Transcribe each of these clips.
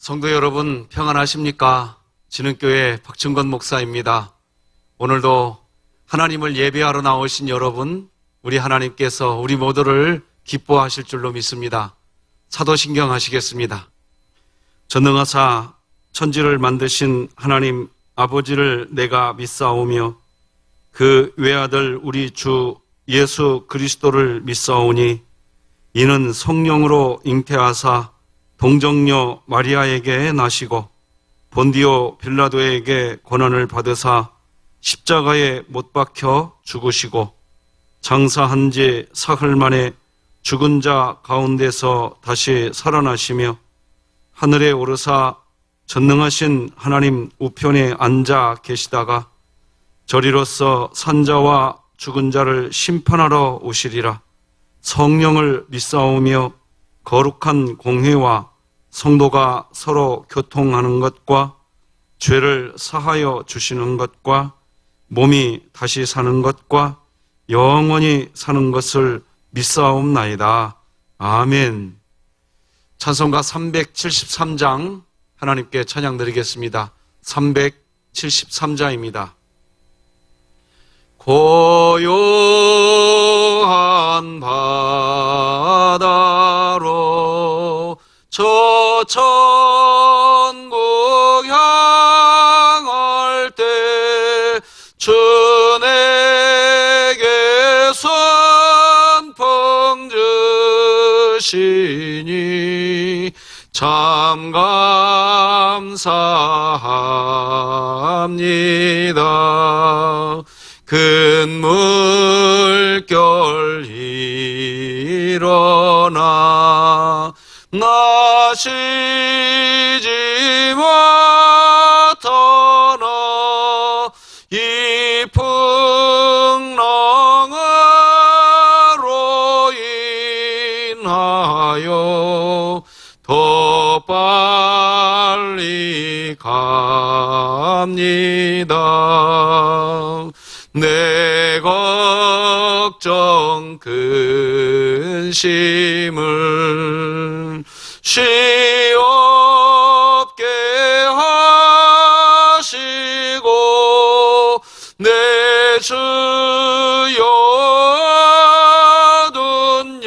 성도 여러분 평안하십니까? 진흥교회 박충건 목사입니다. 오늘도 하나님을 예배하러 나오신 여러분, 우리 하나님께서 우리 모두를 기뻐하실 줄로 믿습니다. 사도신경 하시겠습니다. 전능하사 천지를 만드신 하나님 아버지를 내가 믿사오며 그 외아들 우리 주 예수 그리스도를 믿사오니 이는 성령으로 잉태하사 동정녀 마리아에게 나시고 본디오 빌라도에게 고난을 받으사 십자가에 못 박혀 죽으시고 장사한 지 사흘 만에 죽은 자 가운데서 다시 살아나시며 하늘에 오르사 전능하신 하나님 우편에 앉아 계시다가 저리로서 산자와 죽은 자를 심판하러 오시리라. 성령을 믿사오며 거룩한 공회와 성도가 서로 교통하는 것과 죄를 사하여 주시는 것과 몸이 다시 사는 것과 영원히 사는 것을 믿사옵나이다. 아멘. 찬송가 373장 하나님께 찬양 드리겠습니다. 373장입니다. 고요한 바다로 저 천국 향할 때 주 내게 선풍 주시니 참 감사합니다. 큰 물결 일어나 나 쉬지 못하나 이 풍랑으로 인하여 더 빨리 갑니다. 내 걱정 근심을 쉬옵게 하시고 내 주여 얻은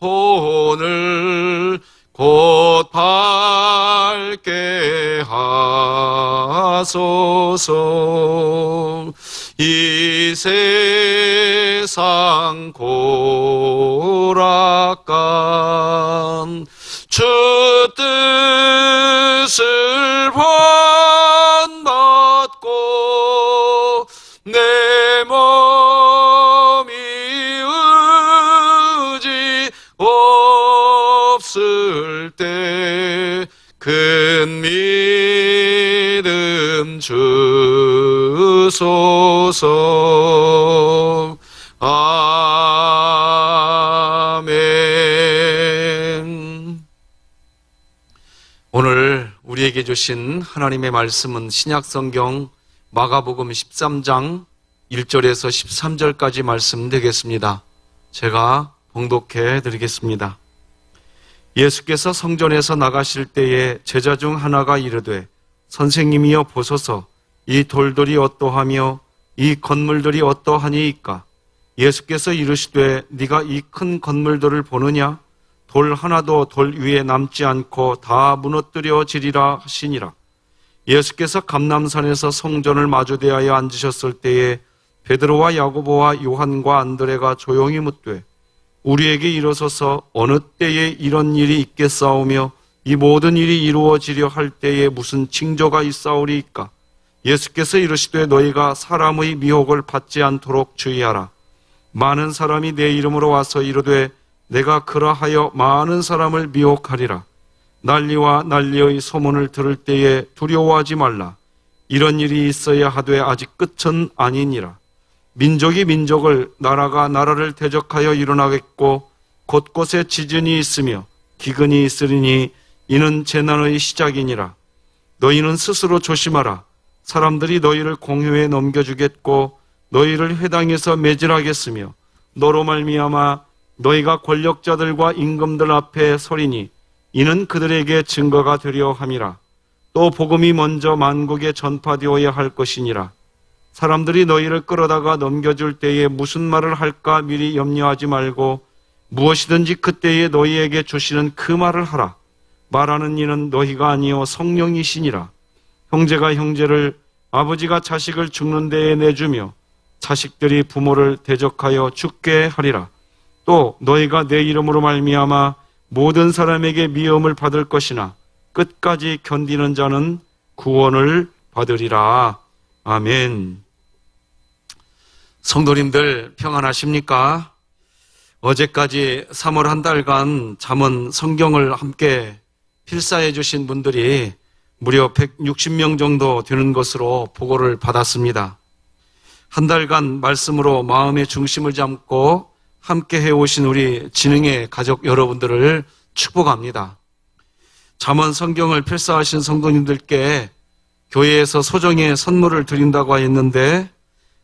영혼을 곧 밝게 하소서. 이 세상 고락간 주 뜻을 본받고 내 몸이 의지 없을 때 큰 믿음 주소서. 아멘. 오늘 우리에게 주신 하나님의 말씀은 신약성경 마가복음 13장 1절에서 13절까지 말씀 되겠습니다. 제가 봉독해 드리겠습니다. 예수께서 성전에서 나가실 때에 제자 중 하나가 이르되 선생님이여 보소서 이 돌들이 어떠하며 이 건물들이 어떠하니이까? 예수께서 이르시되 네가 이 큰 건물들을 보느냐? 돌 하나도 돌 위에 남지 않고 다 무너뜨려지리라 하시니라. 예수께서 감람산에서 성전을 마주대하여 앉으셨을 때에 베드로와 야고보와 요한과 안드레가 조용히 묻되 우리에게 일어서서 어느 때에 이런 일이 있겠사오며 이 모든 일이 이루어지려 할 때에 무슨 징조가 있사오리이까? 예수께서 이르시되 너희가 사람의 미혹을 받지 않도록 주의하라. 많은 사람이 내 이름으로 와서 이르되 내가 그러하여 많은 사람을 미혹하리라. 난리와 난리의 소문을 들을 때에 두려워하지 말라. 이런 일이 있어야 하되 아직 끝은 아니니라. 민족이 민족을, 나라가 나라를 대적하여 일어나겠고 곳곳에 지진이 있으며 기근이 있으리니 이는 재난의 시작이니라. 너희는 스스로 조심하라. 사람들이 너희를 공회에 넘겨주겠고 너희를 회당에서 매질하겠으며 너로 말미암아 너희가 권력자들과 임금들 앞에 서리니 이는 그들에게 증거가 되려 함이라. 또 복음이 먼저 만국에 전파되어야 할 것이니라. 사람들이 너희를 끌어다가 넘겨줄 때에 무슨 말을 할까 미리 염려하지 말고 무엇이든지 그때에 너희에게 주시는 그 말을 하라. 말하는 이는 너희가 아니요 성령이시니라. 형제가 형제를, 아버지가 자식을 죽는 데에 내주며 자식들이 부모를 대적하여 죽게 하리라. 또 너희가 내 이름으로 말미암아 모든 사람에게 미움을 받을 것이나 끝까지 견디는 자는 구원을 받으리라. 아멘. 성도님들 평안하십니까? 어제까지 3월 한 달간 잠언 성경을 함께 필사해 주신 분들이 무려 160명 정도 되는 것으로 보고를 받았습니다. 한 달간 말씀으로 마음의 중심을 잡고 함께 해오신 우리 진흥의 가족 여러분들을 축복합니다. 잠언 성경을 필사하신 성도님들께 교회에서 소정의 선물을 드린다고 했는데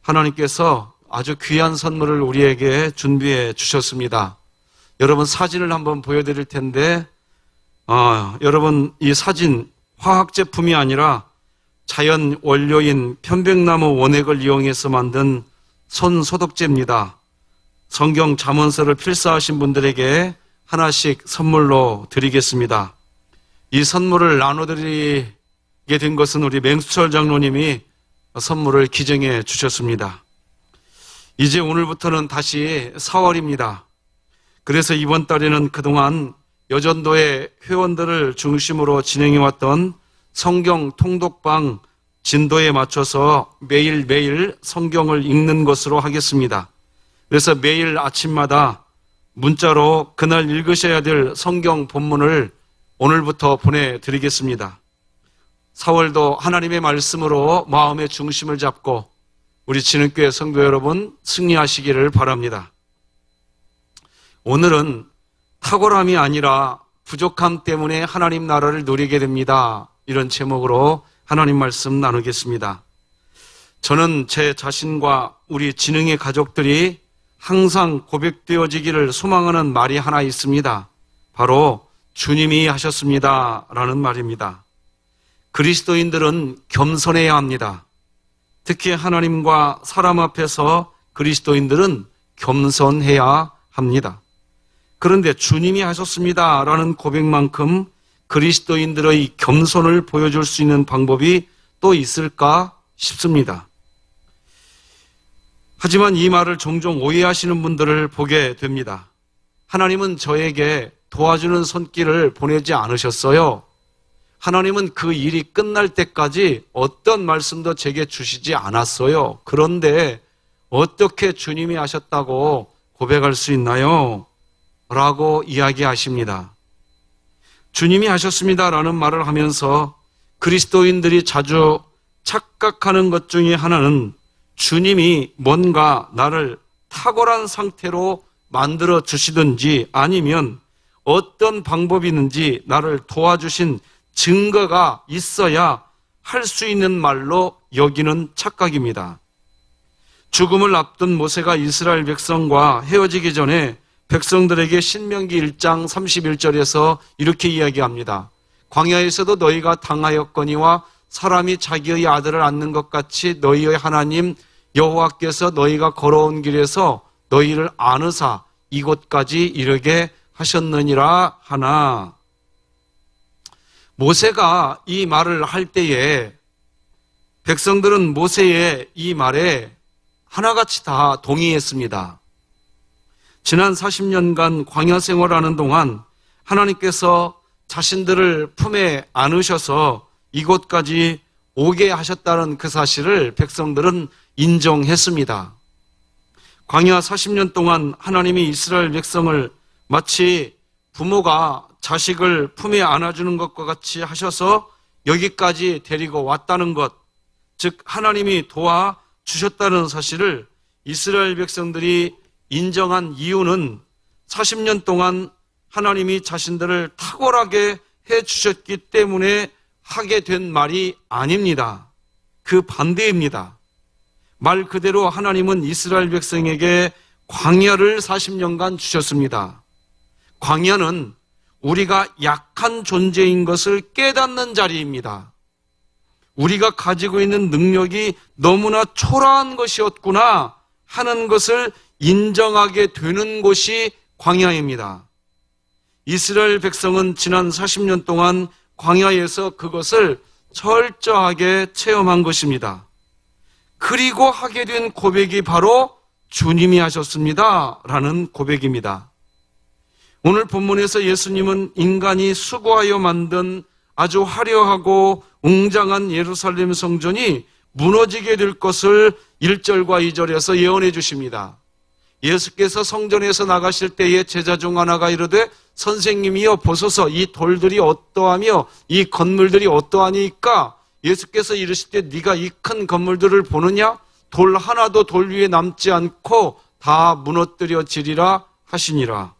하나님께서 아주 귀한 선물을 우리에게 준비해 주셨습니다. 여러분 사진을 한번 보여드릴 텐데 여러분 이 사진 화학 제품이 아니라 자연 원료인 편백나무 원액을 이용해서 만든 손 소독제입니다. 성경 잠언서를 필사하신 분들에게 하나씩 선물로 드리겠습니다. 이 선물을 나눠드리게 된 것은 우리 맹수철 장로님이 선물을 기증해 주셨습니다. 이제 오늘부터는 다시 4월입니다. 그래서 이번 달에는 그동안 여전도의 회원들을 중심으로 진행해왔던 성경 통독방 진도에 맞춰서 매일매일 성경을 읽는 것으로 하겠습니다. 그래서 매일 아침마다 문자로 그날 읽으셔야 될 성경 본문을 오늘부터 보내드리겠습니다. 4월도 하나님의 말씀으로 마음의 중심을 잡고 우리 진흥교회 성도 여러분 승리하시기를 바랍니다. 오늘은 탁월함이 아니라 부족함 때문에 하나님 나라를 누리게 됩니다. 이런 제목으로 하나님 말씀 나누겠습니다. 저는 제 자신과 우리 진흥의 가족들이 항상 고백되어지기를 소망하는 말이 하나 있습니다. 바로 주님이 하셨습니다 라는 말입니다. 그리스도인들은 겸손해야 합니다. 특히 하나님과 사람 앞에서 그리스도인들은 겸손해야 합니다. 그런데 주님이 하셨습니다 라는 고백만큼 그리스도인들의 겸손을 보여줄 수 있는 방법이 또 있을까 싶습니다. 하지만 이 말을 종종 오해하시는 분들을 보게 됩니다. 하나님은 저에게 도와주는 손길을 보내지 않으셨어요. 하나님은 그 일이 끝날 때까지 어떤 말씀도 제게 주시지 않았어요. 그런데 어떻게 주님이 하셨다고 고백할 수 있나요? 라고 이야기하십니다. 주님이 하셨습니다라는 말을 하면서 그리스도인들이 자주 착각하는 것 중에 하나는 주님이 뭔가 나를 탁월한 상태로 만들어 주시든지 아니면 어떤 방법이 있는지 나를 도와주신 증거가 있어야 할 수 있는 말로 여기는 착각입니다. 죽음을 앞둔 모세가 이스라엘 백성과 헤어지기 전에 백성들에게 신명기 1장 31절에서 이렇게 이야기합니다. 광야에서도 너희가 당하였거니와 사람이 자기의 아들을 낳는 것 같이 너희의 하나님 여호와께서 너희가 걸어온 길에서 너희를 안으사 이곳까지 이르게 하셨느니라 하나. 모세가 이 말을 할 때에 백성들은 모세의 이 말에 하나같이 다 동의했습니다. 지난 40년간 광야 생활하는 동안 하나님께서 자신들을 품에 안으셔서 이곳까지 오게 하셨다는 그 사실을 백성들은 인정했습니다. 광야 40년 동안 하나님이 이스라엘 백성을 마치 부모가 자식을 품에 안아주는 것과 같이 하셔서 여기까지 데리고 왔다는 것, 즉 하나님이 도와주셨다는 사실을 이스라엘 백성들이 인정한 이유는 40년 동안 하나님이 자신들을 탁월하게 해주셨기 때문에 하게 된 말이 아닙니다. 그 반대입니다. 말 그대로 하나님은 이스라엘 백성에게 광야를 40년간 주셨습니다. 광야는 우리가 약한 존재인 것을 깨닫는 자리입니다. 우리가 가지고 있는 능력이 너무나 초라한 것이었구나 하는 것을 인정하게 되는 곳이 광야입니다. 이스라엘 백성은 지난 40년 동안 광야에서 그것을 철저하게 체험한 것입니다. 그리고 하게 된 고백이 바로 주님이 하셨습니다 라는 고백입니다. 오늘 본문에서 예수님은 인간이 수고하여 만든 아주 화려하고 웅장한 예루살렘 성전이 무너지게 될 것을 1절과 2절에서 예언해 주십니다. 예수께서 성전에서 나가실 때에 제자 중 하나가 이르되 선생님이여 보소서 이 돌들이 어떠하며 이 건물들이 어떠하니까? 예수께서 이르실 때 네가 이 큰 건물들을 보느냐? 돌 하나도 돌 위에 남지 않고 다 무너뜨려지리라 하시니라.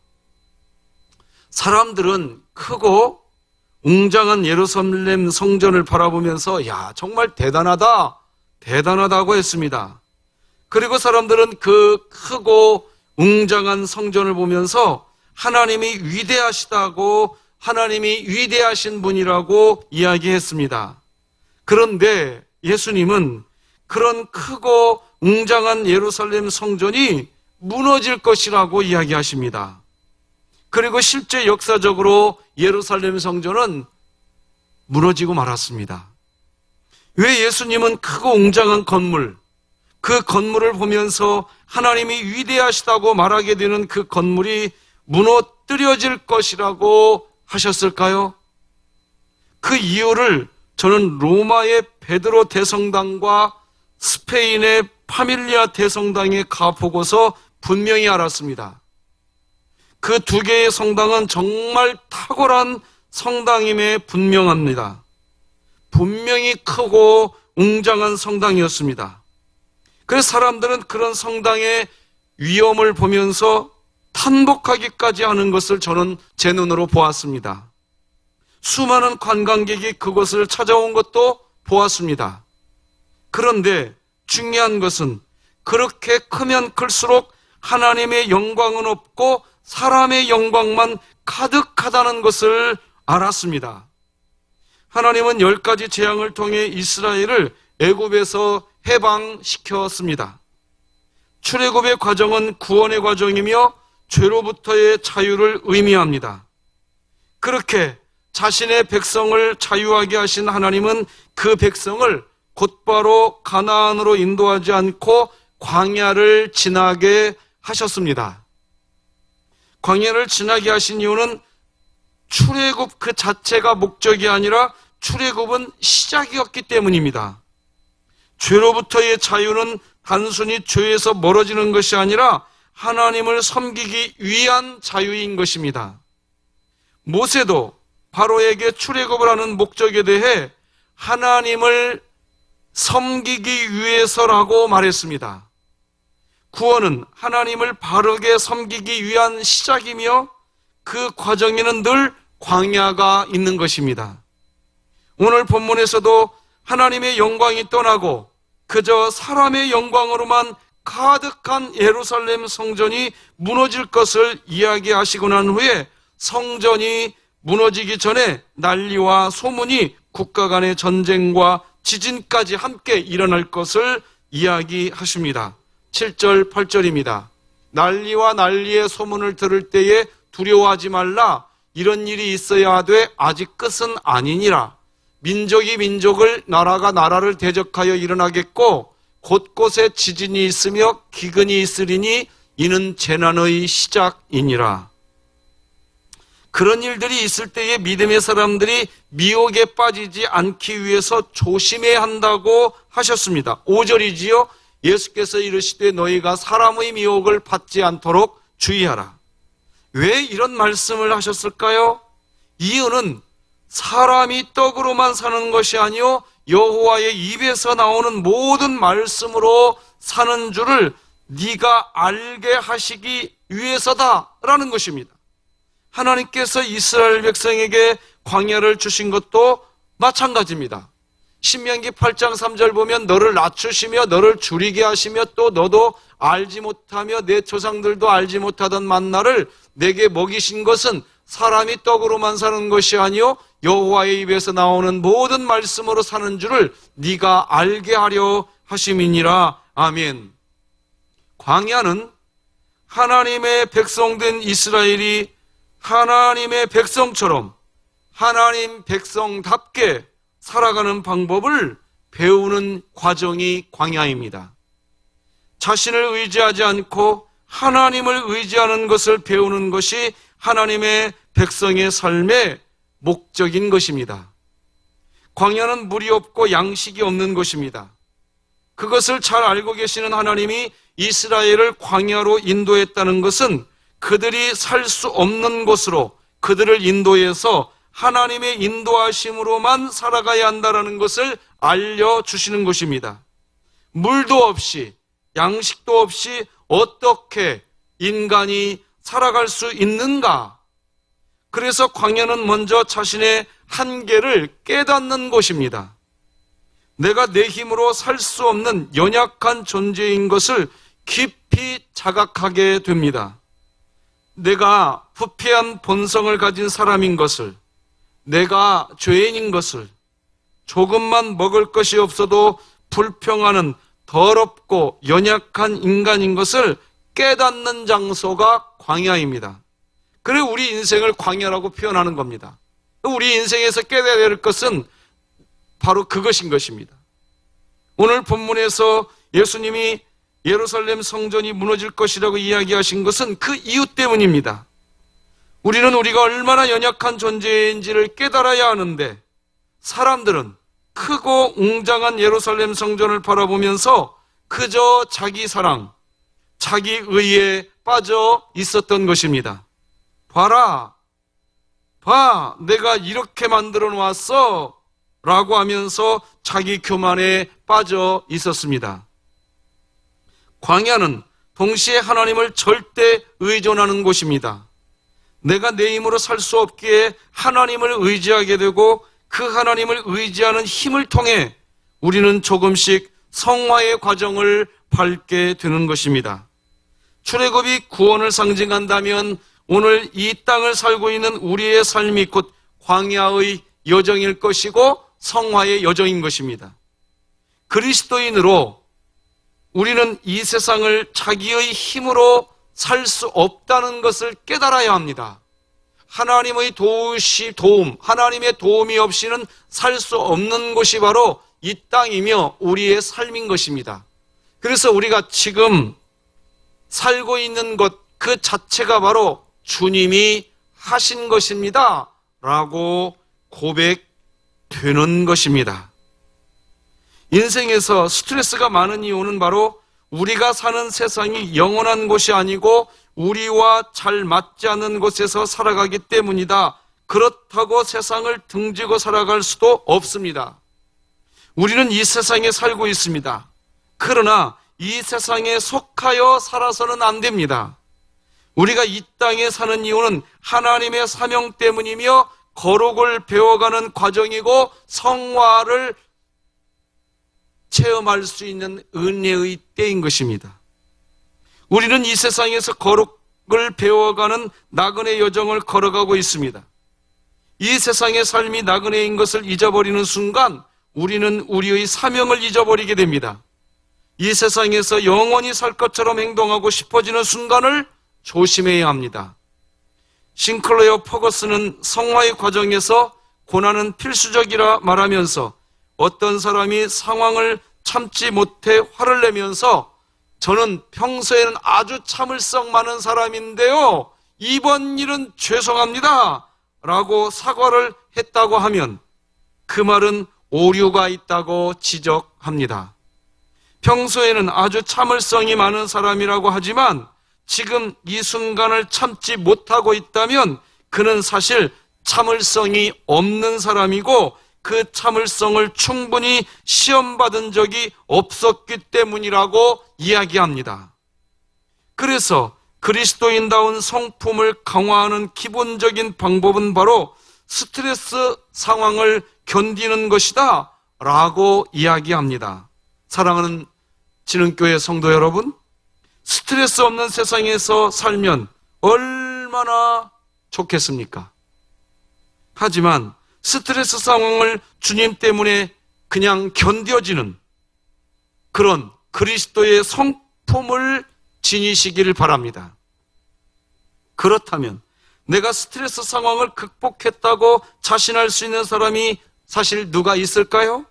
사람들은 크고 웅장한 예루살렘 성전을 바라보면서 야 정말 대단하다고 했습니다. 그리고 사람들은 그 크고 웅장한 성전을 보면서 하나님이 위대하시다고, 하나님이 위대하신 분이라고 이야기했습니다. 그런데 예수님은 그런 크고 웅장한 예루살렘 성전이 무너질 것이라고 이야기하십니다. 그리고 실제 역사적으로 예루살렘 성전은 무너지고 말았습니다. 왜 예수님은 크고 웅장한 건물, 그 건물을 보면서 하나님이 위대하시다고 말하게 되는 그 건물이 무너뜨려질 것이라고 하셨을까요? 그 이유를 저는 로마의 베드로 대성당과 스페인의 파밀리아 대성당에 가보고서 분명히 알았습니다. 그 두 개의 성당은 정말 탁월한 성당임에 분명합니다. 분명히 크고 웅장한 성당이었습니다. 그래서 사람들은 그런 성당의 위엄을 보면서 탄복하기까지 하는 것을 저는 제 눈으로 보았습니다. 수많은 관광객이 그곳을 찾아온 것도 보았습니다. 그런데 중요한 것은 그렇게 크면 클수록 하나님의 영광은 없고 사람의 영광만 가득하다는 것을 알았습니다. 하나님은 10가지 재앙을 통해 이스라엘을 애굽에서 해방시켰습니다. 출애굽의 과정은 구원의 과정이며 죄로부터의 자유를 의미합니다. 그렇게 자신의 백성을 자유하게 하신 하나님은 그 백성을 곧바로 가나안으로 인도하지 않고 광야를 지나게 하셨습니다. 광야를 지나게 하신 이유는 출애굽 그 자체가 목적이 아니라 출애굽은 시작이었기 때문입니다. 죄로부터의 자유는 단순히 죄에서 멀어지는 것이 아니라 하나님을 섬기기 위한 자유인 것입니다. 모세도 바로에게 출애굽을 하는 목적에 대해 하나님을 섬기기 위해서라고 말했습니다. 구원은 하나님을 바르게 섬기기 위한 시작이며 그 과정에는 늘 광야가 있는 것입니다. 오늘 본문에서도 하나님의 영광이 떠나고 그저 사람의 영광으로만 가득한 예루살렘 성전이 무너질 것을 이야기하시고 난 후에 성전이 무너지기 전에 난리와 소문이 국가 간의 전쟁과 지진까지 함께 일어날 것을 이야기하십니다. 7절, 8절입니다. 난리와 난리의 소문을 들을 때에 두려워하지 말라. 이런 일이 있어야 하되 아직 끝은 아니니라. 민족이 민족을, 나라가 나라를 대적하여 일어나겠고 곳곳에 지진이 있으며 기근이 있으리니 이는 재난의 시작이니라. 그런 일들이 있을 때에 믿음의 사람들이 미혹에 빠지지 않기 위해서 조심해야 한다고 하셨습니다. 5절이지요. 예수께서 이르시되 너희가 사람의 미혹을 받지 않도록 주의하라. 왜 이런 말씀을 하셨을까요? 이유는 사람이 떡으로만 사는 것이 아니요 여호와의 입에서 나오는 모든 말씀으로 사는 줄을 네가 알게 하시기 위해서다라는 것입니다. 하나님께서 이스라엘 백성에게 광야를 주신 것도 마찬가지입니다. 신명기 8장 3절 보면 너를 낮추시며 너를 줄이게 하시며 또 너도 알지 못하며 내 조상들도 알지 못하던 만나를 내게 먹이신 것은 사람이 떡으로만 사는 것이 아니요 여호와의 입에서 나오는 모든 말씀으로 사는 줄을 네가 알게 하려 하심이니라. 아멘. 광야는 하나님의 백성된 이스라엘이 하나님의 백성처럼 하나님 백성답게 살아가는 방법을 배우는 과정이 광야입니다. 자신을 의지하지 않고 하나님을 의지하는 것을 배우는 것이 하나님의 백성의 삶의 목적인 것입니다. 광야는 물이 없고 양식이 없는 곳입니다. 그것을 잘 알고 계시는 하나님이 이스라엘을 광야로 인도했다는 것은 그들이 살 수 없는 곳으로 그들을 인도해서 하나님의 인도하심으로만 살아가야 한다는 것을 알려주시는 것입니다. 물도 없이 양식도 없이 어떻게 인간이 살아갈 수 있는가? 그래서 광야는 먼저 자신의 한계를 깨닫는 곳입니다. 내가 내 힘으로 살 수 없는 연약한 존재인 것을 깊이 자각하게 됩니다. 내가 부패한 본성을 가진 사람인 것을, 내가 죄인인 것을, 조금만 먹을 것이 없어도 불평하는 더럽고 연약한 인간인 것을 깨닫는 장소가 광야입니다. 그래 우리 인생을 광야라고 표현하는 겁니다. 우리 인생에서 깨달아야 할 것은 바로 그것인 것입니다. 오늘 본문에서 예수님이 예루살렘 성전이 무너질 것이라고 이야기하신 것은 그 이유 때문입니다. 우리는 우리가 얼마나 연약한 존재인지를 깨달아야 하는데 사람들은 크고 웅장한 예루살렘 성전을 바라보면서 그저 자기 사랑, 자기 의에 빠져 있었던 것입니다. 봐, 내가 이렇게 만들어 놓았어 라고 하면서 자기 교만에 빠져 있었습니다. 광야는 동시에 하나님을 절대 의존하는 곳입니다. 내가 내 힘으로 살 수 없기에 하나님을 의지하게 되고 그 하나님을 의지하는 힘을 통해 우리는 조금씩 성화의 과정을 밟게 되는 것입니다. 출애굽이 구원을 상징한다면 오늘 이 땅을 살고 있는 우리의 삶이 곧 광야의 여정일 것이고 성화의 여정인 것입니다. 그리스도인으로 우리는 이 세상을 자기의 힘으로 살 수 없다는 것을 깨달아야 합니다. 하나님의 도움, 하나님의 도움이 없이는 살 수 없는 곳이 바로 이 땅이며 우리의 삶인 것입니다. 그래서 우리가 지금 살고 있는 것 그 자체가 바로 주님이 하신 것입니다 라고 고백되는 것입니다. 인생에서 스트레스가 많은 이유는 바로 우리가 사는 세상이 영원한 곳이 아니고 우리와 잘 맞지 않는 곳에서 살아가기 때문이다. 그렇다고 세상을 등지고 살아갈 수도 없습니다. 우리는 이 세상에 살고 있습니다. 그러나 이 세상에 속하여 살아서는 안 됩니다. 우리가 이 땅에 사는 이유는 하나님의 사명 때문이며 거룩을 배워가는 과정이고 성화를 체험할 수 있는 은혜의 때인 것입니다. 우리는 이 세상에서 거룩을 배워가는 나그네 여정을 걸어가고 있습니다. 이 세상의 삶이 나그네인 것을 잊어버리는 순간 우리는 우리의 사명을 잊어버리게 됩니다. 이 세상에서 영원히 살 것처럼 행동하고 싶어지는 순간을 조심해야 합니다. 싱클레어 퍼거슨은 성화의 과정에서 고난은 필수적이라 말하면서 어떤 사람이 상황을 참지 못해 화를 내면서 저는 평소에는 아주 참을성 많은 사람인데요, 이번 일은 죄송합니다 라고 사과를 했다고 하면 그 말은 오류가 있다고 지적합니다. 평소에는 아주 참을성이 많은 사람이라고 하지만 지금 이 순간을 참지 못하고 있다면 그는 사실 참을성이 없는 사람이고 그 참을성을 충분히 시험받은 적이 없었기 때문이라고 이야기합니다. 그래서 그리스도인다운 성품을 강화하는 기본적인 방법은 바로 스트레스 상황을 견디는 것이다 라고 이야기합니다. 사랑하는 진흥교회 성도 여러분, 스트레스 없는 세상에서 살면 얼마나 좋겠습니까? 하지만 스트레스 상황을 주님 때문에 그냥 견뎌지는 그런 그리스도의 성품을 지니시기를 바랍니다. 그렇다면 내가 스트레스 상황을 극복했다고 자신할 수 있는 사람이 사실 누가 있을까요?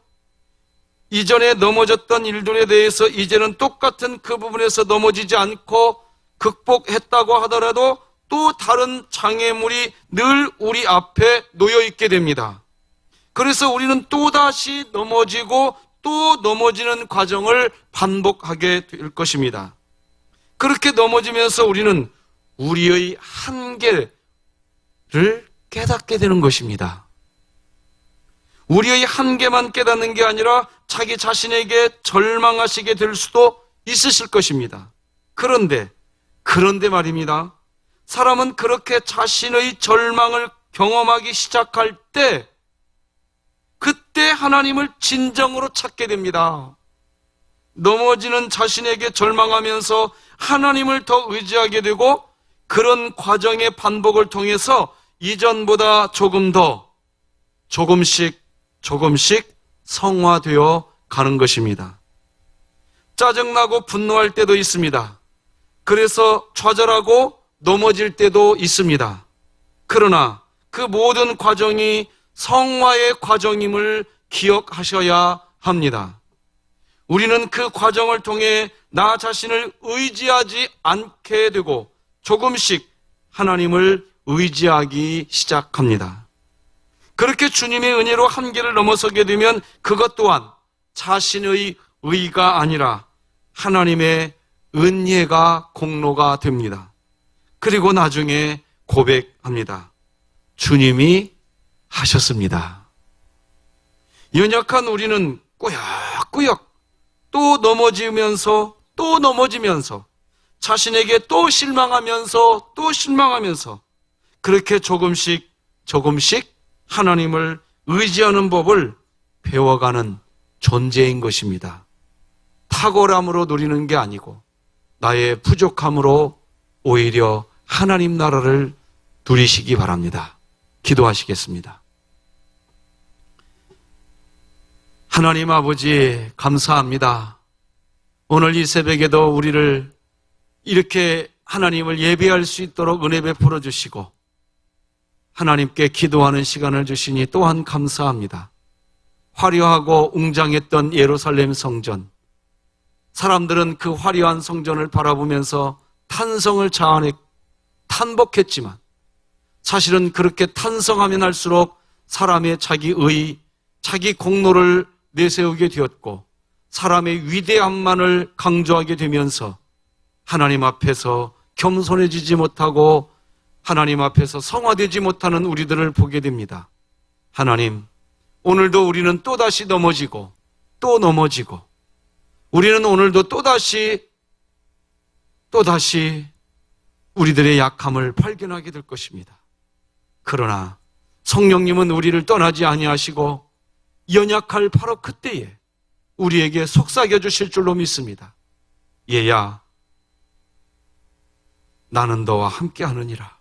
이전에 넘어졌던 일들에 대해서 이제는 똑같은 그 부분에서 넘어지지 않고 극복했다고 하더라도 또 다른 장애물이 늘 우리 앞에 놓여 있게 됩니다. 그래서 우리는 또다시 넘어지고 또 넘어지는 과정을 반복하게 될 것입니다. 그렇게 넘어지면서 우리는 우리의 한계를 깨닫게 되는 것입니다. 우리의 한계만 깨닫는 게 아니라 자기 자신에게 절망하시게 될 수도 있으실 것입니다. 그런데 말입니다. 사람은 그렇게 자신의 절망을 경험하기 시작할 때 그때 하나님을 진정으로 찾게 됩니다. 넘어지는 자신에게 절망하면서 하나님을 더 의지하게 되고 그런 과정의 반복을 통해서 이전보다 조금 더 조금씩 성화되어 가는 것입니다. 짜증나고 분노할 때도 있습니다. 그래서 좌절하고 넘어질 때도 있습니다. 그러나 그 모든 과정이 성화의 과정임을 기억하셔야 합니다. 우리는 그 과정을 통해 나 자신을 의지하지 않게 되고 조금씩 하나님을 의지하기 시작합니다. 그렇게 주님의 은혜로 한계를 넘어서게 되면 그것 또한 자신의 의가 아니라 하나님의 은혜가 공로가 됩니다. 그리고 나중에 고백합니다. 주님이 하셨습니다. 연약한 우리는 꾸역꾸역 또 넘어지면서 자신에게 또 실망하면서 그렇게 조금씩 하나님을 의지하는 법을 배워가는 존재인 것입니다. 탁월함으로 누리는 게 아니고 나의 부족함으로 오히려 하나님 나라를 누리시기 바랍니다. 기도하시겠습니다. 하나님 아버지 감사합니다. 오늘 이 새벽에도 우리를 이렇게 하나님을 예배할 수 있도록 은혜 베풀어 주시고 하나님께 기도하는 시간을 주시니 또한 감사합니다. 화려하고 웅장했던 예루살렘 성전, 사람들은 그 화려한 성전을 바라보면서 탄성을 탄복했지만 사실은 그렇게 탄성하면 할수록 사람의 자기 공로를 내세우게 되었고 사람의 위대함만을 강조하게 되면서 하나님 앞에서 겸손해지지 못하고 하나님 앞에서 성화되지 못하는 우리들을 보게 됩니다. 하나님, 오늘도 우리는 또다시 넘어지고 또 넘어지고 우리는 오늘도 또다시 우리들의 약함을 발견하게 될 것입니다. 그러나 성령님은 우리를 떠나지 아니하시고 연약할 바로 그때에 우리에게 속삭여 주실 줄로 믿습니다. 얘야, 나는 너와 함께 하느니라.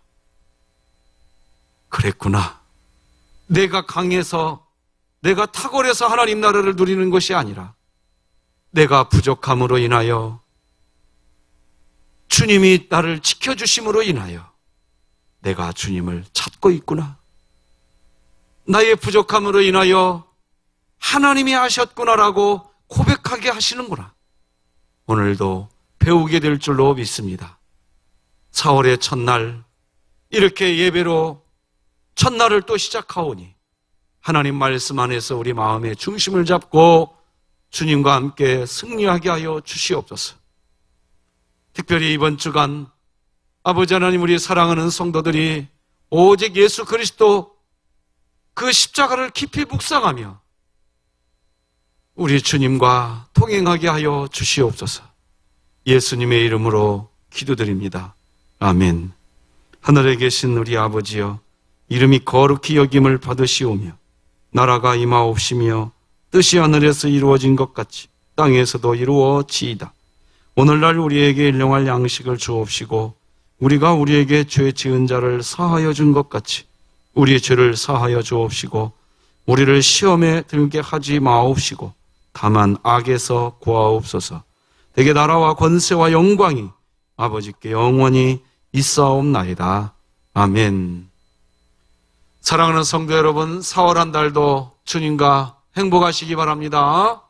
그랬구나. 내가 강해서, 내가 탁월해서 하나님 나라를 누리는 것이 아니라 내가 부족함으로 인하여 주님이 나를 지켜주심으로 인하여 내가 주님을 찾고 있구나. 나의 부족함으로 인하여 하나님이 하셨구나라고 고백하게 하시는구나. 오늘도 배우게 될 줄로 믿습니다. 4월의 첫날 이렇게 예배로 첫날을 또 시작하오니 하나님 말씀 안에서 우리 마음의 중심을 잡고 주님과 함께 승리하게 하여 주시옵소서. 특별히 이번 주간 아버지 하나님, 우리 사랑하는 성도들이 오직 예수 그리스도 그 십자가를 깊이 묵상하며 우리 주님과 동행하게 하여 주시옵소서. 예수님의 이름으로 기도드립니다. 아멘. 하늘에 계신 우리 아버지여, 이름이 거룩히 여김을 받으시오며 나라가 임하옵시며 뜻이 하늘에서 이루어진 것 같이 땅에서도 이루어지이다. 오늘날 우리에게 일용할 양식을 주옵시고 우리가 우리에게 죄 지은 자를 사하여 준 것 같이 우리의 죄를 사하여 주옵시고 우리를 시험에 들게 하지 마옵시고 다만 악에서 구하옵소서. 대개 나라와 권세와 영광이 아버지께 영원히 있사옵나이다. 아멘. 사랑하는 성도 여러분, 4월 한 달도 주님과 행복하시기 바랍니다.